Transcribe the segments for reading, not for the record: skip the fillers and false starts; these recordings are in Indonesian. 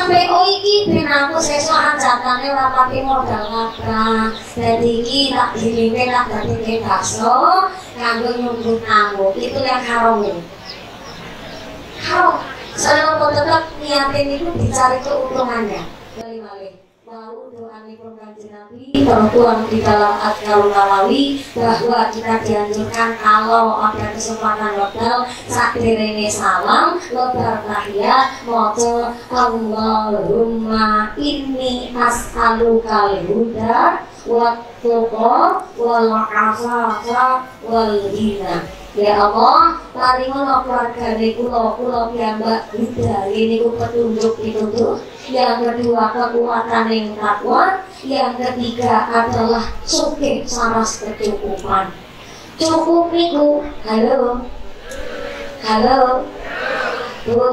sampai iki ben aku sesuk anjatane ora pati modal kabrang. Dadi iki tak dilimpe tak dadi bakso kanggo nyumbut tamu. Itu yang haram. Haram. Soalnya mau tetap niatin itu dicari keuntungannya. Malih-malih. Mau doanipun Kanjeng Nabi tertuang di dalam Adkaul Nawawi bahwa kita dianjurkan kalau ada kesempatan wekdal sakderenge salam lebar tahiyat maca Allahumma inni as'alukal huda wat tuqa wal afafa wal ghina. Ya Allah, paringono keluargane kula piyambak budaya niku petunjuk pitutuh. Yang kedua kekuatan yang takwa. Yang ketiga adalah sugih saras kecukupan. Cukup niku, halo, Bu,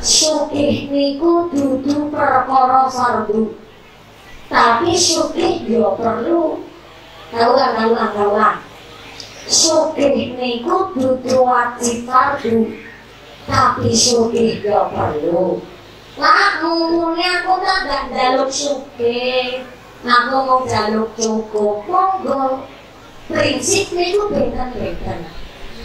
sugih niku dudu perkara fardu. Tapi sugih yo perlu. Kaulah. Sugih niku dudu wajib fardu, tapi sugih yo perlu. Lah ngomongnya aku tak gak jaluk sugih, aku mau jaluk cukup, monggo. Prinsip niku beda-beda.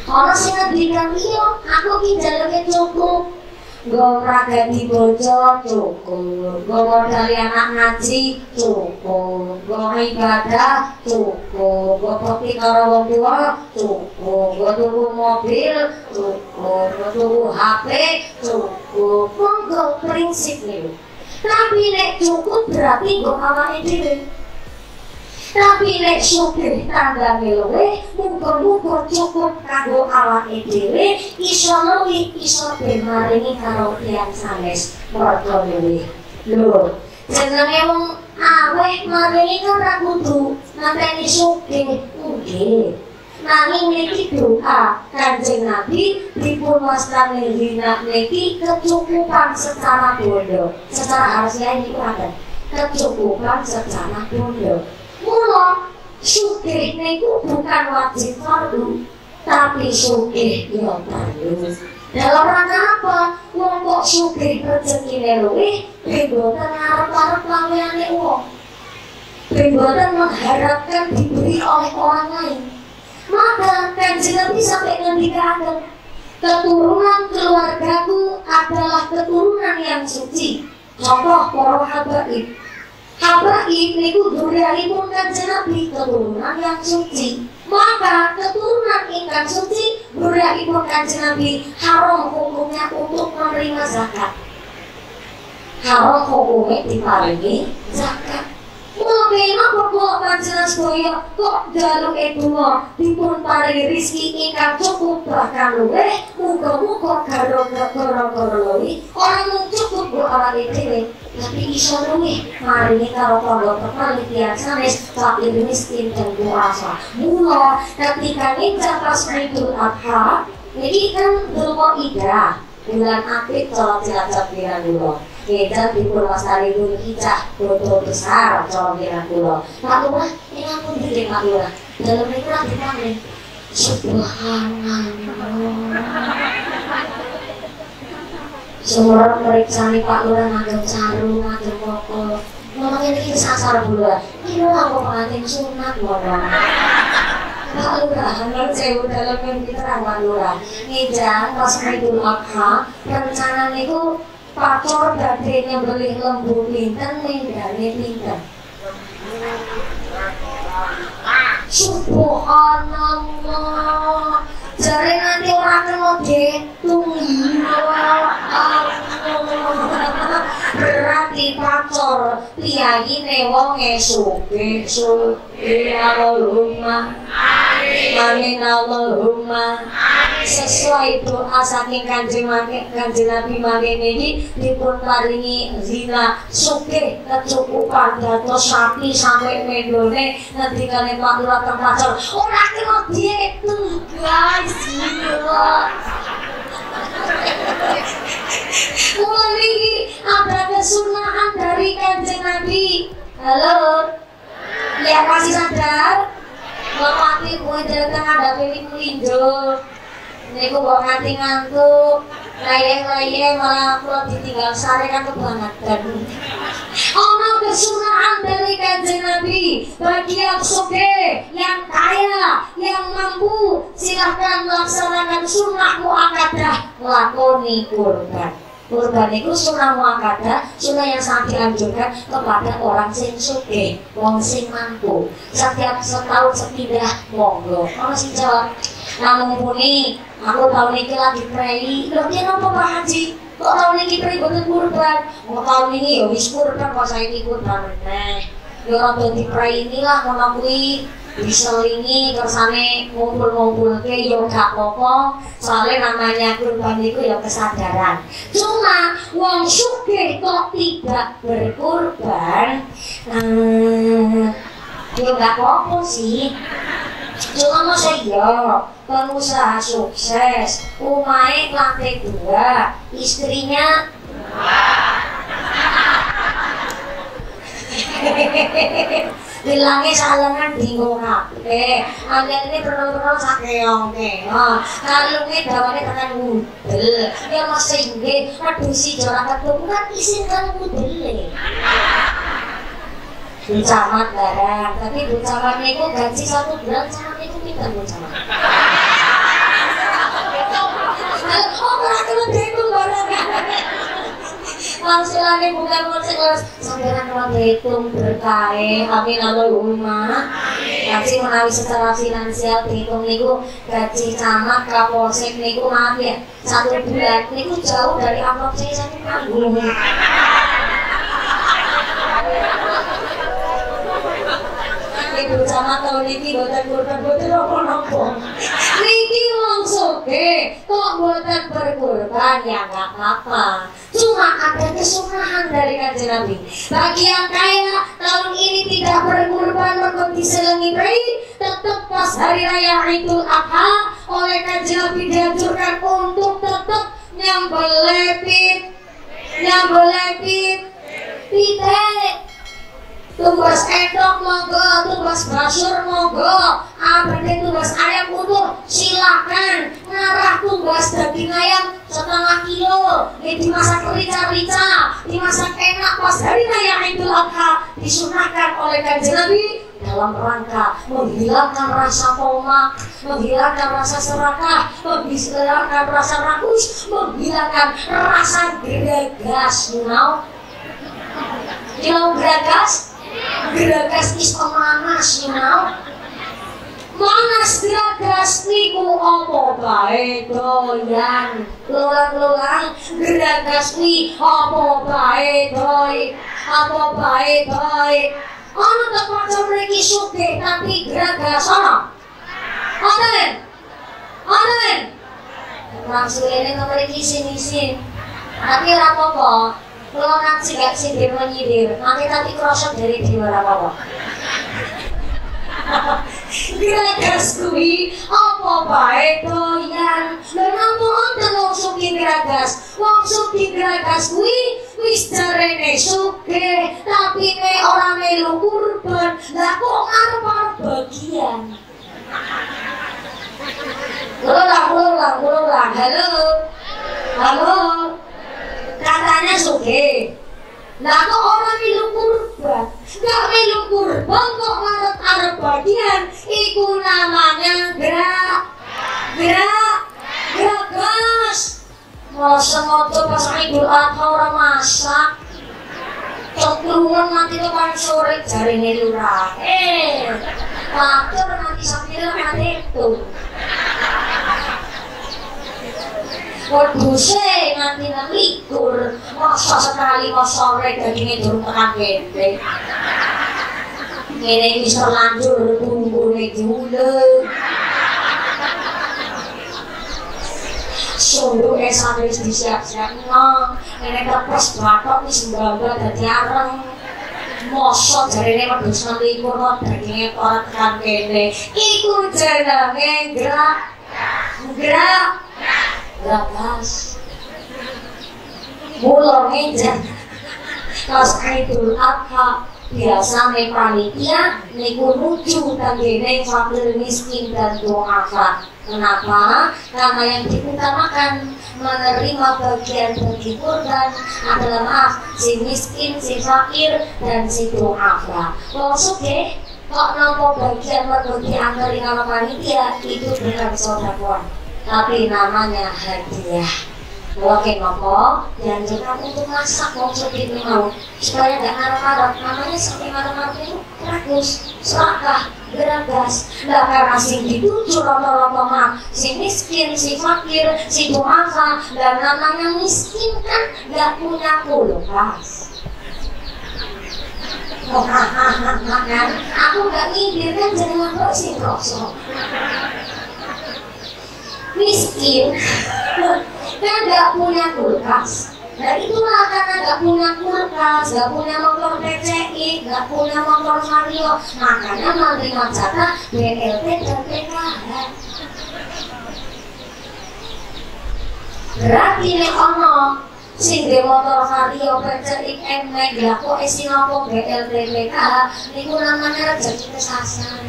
Ana sing ngendikan iya, aku ki jaluke cukup. Nggo ragati bojo cukup, nggo modali anak ngaji cukup, nggo ibadah cukup, nggo bakti karo wong tuwa cukup, nggo tuku mobil cukup, nggo tuku HP cukup. Monggo prinsip niku. Tapi nek cukup berarti nggo awake dhewe. Tapi nek sugih tandane luwih, muga-muga cukup kanggo awake dhewe, iso luwih, iso ben maringi karo tiyang sanes merga luwih. Lho, jenenge wong aweh maringi kan ora kudu ngenteni sugih, nggih. Nanging niki doa Kanjeng Nabi dipun wastani rina niki kecukupan secara bondo. Secara harfiah niku ada kecukupan secara bondo. Mula sugih niku bukan wajib fardu, tapi sugih yo perlu. Dalam rangka apa? Wong kok sugih rezekine luwih, ben boten arep-arep lawiyane wong. Ben boten mengharapkan diberi oleh orang lain. Maka Kanjeng Nabi sampai ngendikaken, keturunan keluargaku adalah keturunan yang suci. Contoh para habaib. Habaib niku dzurriyyahipun Kanjeng Nabi, keturunan yang suci. Maka keturunan ingkang suci dzurriyyahipun Kanjeng Nabi haram hukumnya untuk menerima zakat. Haram hukumnya diparingi zakat. Mula kenapa kok panjenengan sedaya kok jaluke donga dipun paringi rezeki ingkang cukup bahkan luwih, muga-muga gara-gara luwih ora mung cukup kanggo awake dhewe, tapi iso luwih maringi karo tangga tetangga tiyang sanes fakir miskin dan duafa. Mula ketika nginjak pas Idul Adha niki kan Dzulqa'dah, bulan apik cara Cilacap pirang kula. Kita di Purwasari dulu hijah foto besar cara kira kula. Pak Lurah, ini aku diri Pak Lurah. Dalam itu lagi kami. Subhanallah. Semua periksani Pak Lurah ngagem sarung, ngagem pokok. Ngomong ini sasar Lurah. Ini aku pengantin sunat ngomong. Pak Lurah, menurut saya dalam yang kita Pak Lurah. Hijah pas Idul Adha, rencana itu pacor dadene beli lembu pinten nenggane pinten. Subhanallah. Jare nanti ora kena ditung berarti pacor piyayine wonge sugih Allahumma amin Allahumma sesuai doa saking Kanjeng Nabi mangkene iki dipun paringi zina sugih kecukupan dados sapi sampai mendone ngendikane Pak Lurah teng pacor ora kena diitung guys. Mulai ini ada kesunahan dari Kanjeng Nabi. Halo, ya masih sadar? Bapak kue datang ada pilih melinjo. Niku kok nganti ngantuk, layang-layang malah kula ditinggal sare kan kebangetan. Ono kesunahan dari Kanjeng Nabi bagi yang sugih, yang kaya, yang mampu, silahkan melaksanakan sunnah muakkadah, lakoni kurban. Kurban itu sunnah muakkadah, sunnah yang sangat dianjurkan kepada orang sing sugih, wong sing mampu. Setiap setahun sepindah monggo. Ono sing jawab, namun puni, aku tahun ini lagi prei. Loh dia nopo Pak Haji? Kok tahun ini prei boten kurban? Mau tahun ini ya wis kurban, kok saiki kurban meneh. Ya ora dadi prei inilah ngono kuwi. Diselingi kersane ngumpul-ngumpulke ya gak apa-apa, soalnya namanya kurban itu ya kesadaran. Cuma wong sugih kok tidak berkurban, ya gak apa-apa sih. Cuma masa iya pengusaha sukses, umahe lantai 2, istrinya bilangnya salangan bingung kabeh. Ambil ini perlu-perlu sakeongke. Kalungnya dawane tekan mudel. Ya mesti nggih reduksi jarak ketemu kan isin kan mudel. Camat barang, tapi bu camat niku gaji 1 bulan camat niku pinten bu camat. Oh, ora dihitung barang. Langsulane bukan moncek sampeyan kalau dihitung berkae, amin Allahumma. Gaji menawi secara finansial dihitung niku gaji camat kapolsek niku maaf ya 1 bulan niku jauh dari amplop saya satu kanggung. Ibu camat tahun ini boten kurban-boten apa-apa. Niki wong sugih kok boten berkurban ya nggak apa-apa. Cuma ada kesunahan dari Kanjeng Nabi. Bagi yang kaya tahun ini tidak berkurban mergo diselengi prei, tetap pas hari raya Idul Adha oleh Kanjeng Nabi dianjurkan untuk tetap nyambel lepit, pitik. Tumbas edok monggo, tumbas basur monggo, abadi tumbas ayam utuh silakan. Ngarah tumbas daging ayam 1/2 kilo, dimasak rica-rica, dimasak enak pas hari raya Idul Adha disunahkan oleh Kanjeng Nabi dalam rangka menghilangkan rasa pomak, menghilangkan rasa serakah, menghilangkan rasa rakus, menghilangkan rasa gregas. You know gregas? Geragas is pemanas, you know. Manas geragas niku apa bae doyan. Lulang-lulang geragas kuwi apa bae doy. Ana tempat mriki sugih tapi geragas ana. Anen. Langsung ini mriki sini. Tapi ora apa-apa. Kalau nanti gak sindir menyidir, nanti tadi krosok dari jiwa apa-apa. Geragas kuwi apa bae doyan. Lha napa wonten wong sugih geragas? Wong sugih geragas kuwi wis jarene sugih, tapi nek ora melu kurban, lah kok arep bagian. Ulang. Halo. Katanya sugih. Lah kok orang milu kurban? Gak milu kurban kok arep bagian. Iku namanya geragas. Masa moto pas Idul Adha ora masak. Cokluan nanti tekan sore jarine lurah. Matur nanti sambil nanti itu. Wedhuse nganti 6 masa sekali kok sore dagingnya durung tekan kene. Ngene iki wis terlanjur bumbune diulek. Sunduke sampe wis disiap-siapno, ngene kepes bathok wis mbambah dadi areng. Mosok jarine wedhus 6 kok dagingnya ora tekan kene. Iku jenenge geragas. Mula ngejen pas Idul Adha biasane panitia niku nuju kanggene fakir miskin dan duafa. Kenapa? Karena yang diutamakan menerima bagian bagi kurban adalah maaf si miskin, si fakir, dan si du'afa. Wong sugih kok nampa bagian berbagi antari nama panitia itu bukan sedekah, tapi namanya hadiah. Oke nopo dianjurkan untuk masak wong sugih mau supaya gak ngarep-ngarep, namanya saking ngarep-ngarep itu ragus, serakah, geragas. Lah karena sing dituju rata-rata mah si miskin, si fakir, si du'afa, dan namanya miskin kan gak punya kulkas. Oh kan aku gak ngibir kan jangan kok sing rosok miskin kan gak punya kulkas. Nah itulah karena gak punya kulkas, gak punya motor PCI, gak punya motor Vario, makanya menerima jatah BLT dan PKH. Berarti nek ono sing de motor Vario PCI emek lah kok isi nopo BLT PKH niku namanya rezeki kesasar.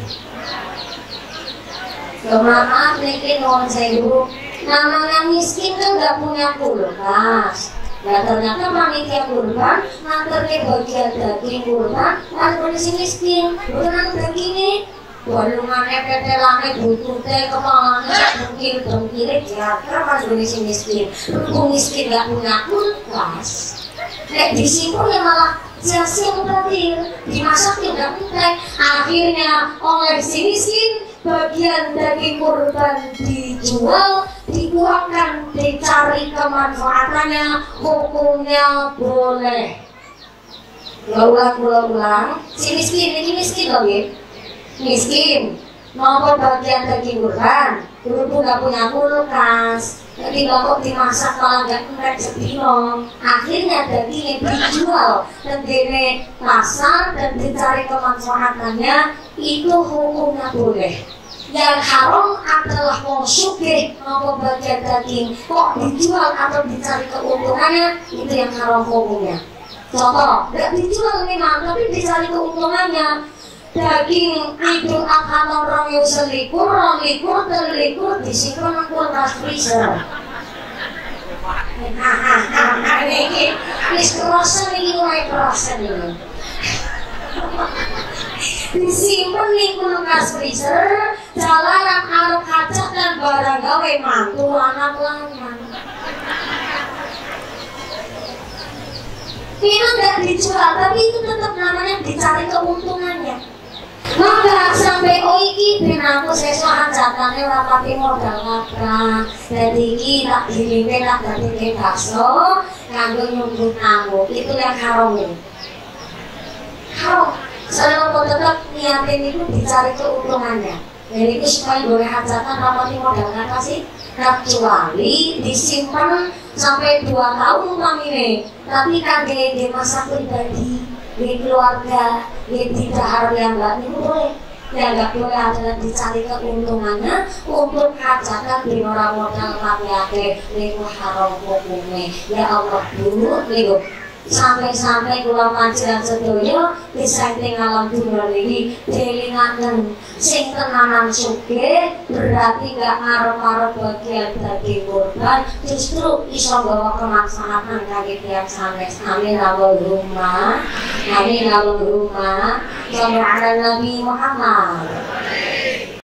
Maaf niki nuwun sewu. Namanya miskin kan gak punya kulkas. Nah ternyata panitia kurban nganter ke bagian daging kurban dan kondisi miskin bukan dagingnya walungannya petelannya bututnya kepalanya dengkir-dengkir kira-kira pas kondisi miskin. Berhubung miskin gak punya kulkas, disimpan ya malah sia-sia mubazir, dimasak tidak penting. Akhirnya oleh si miskin bagian daging kurban dijual, dikuatkan, dicari kemanfaatannya, hukumnya boleh. Ulang, si miskin, ini miskin loh ya, miskin, mau bagian daging kurban, dulu gak punya kulkas, jadi kok dimasak malah gak entek sedino. Akhirnya dagingnya dijual dan gini pasar dan dicari kemanfaatannya, itu hukumnya boleh. Yang haram adalah wong sugih mau bagian daging kok dijual atau dicari keuntungannya, itu yang haram hukumnya. Contoh, gak dijual memang tapi dicari keuntungannya. Daging Idul Adha orang yang selikur, likur, terlikur disimpan di kulkas freezer. Ini krosen ini mulai krosen ini. Disimpan di kulkas freezer, jalanan arep kaca dan barang gawe mantu anak lanang. Ini nggak dijual, tapi itu tetap namanya dicari keuntungannya. Maka sampai iki ben aku sesuatu jatane rapati modal ngabrak. Dadi iki tak diliwe tak dadi bakso kanggo nyumbut tamu. Itu yang haram ini. Haram. Soalnya kok tetap niatin itu dicari keuntungannya. Jadi itu supaya boleh hajatan rapati modal ngasih. Kecuali disimpan sampai 2 tahun umpamine, tapi kangge di masa pribadi, di keluarga, di tidak haram yang enggak itu boleh. Yang enggak boleh adalah dicari keuntungannya untuk hajatan di orang modal pakai niku haram hukumnya. Ya Allah dulu niku sampai kula panjenengan sedaya disamping alam dunya niki delingaken sing tenanan sugih berarti gak ngarep-arep bagian daging kurban, justru iso bawa kemaslahatan kangge tiyang sanes. Amin Allahumma amin Allahumma. Sallu ala Nabi Muhammad.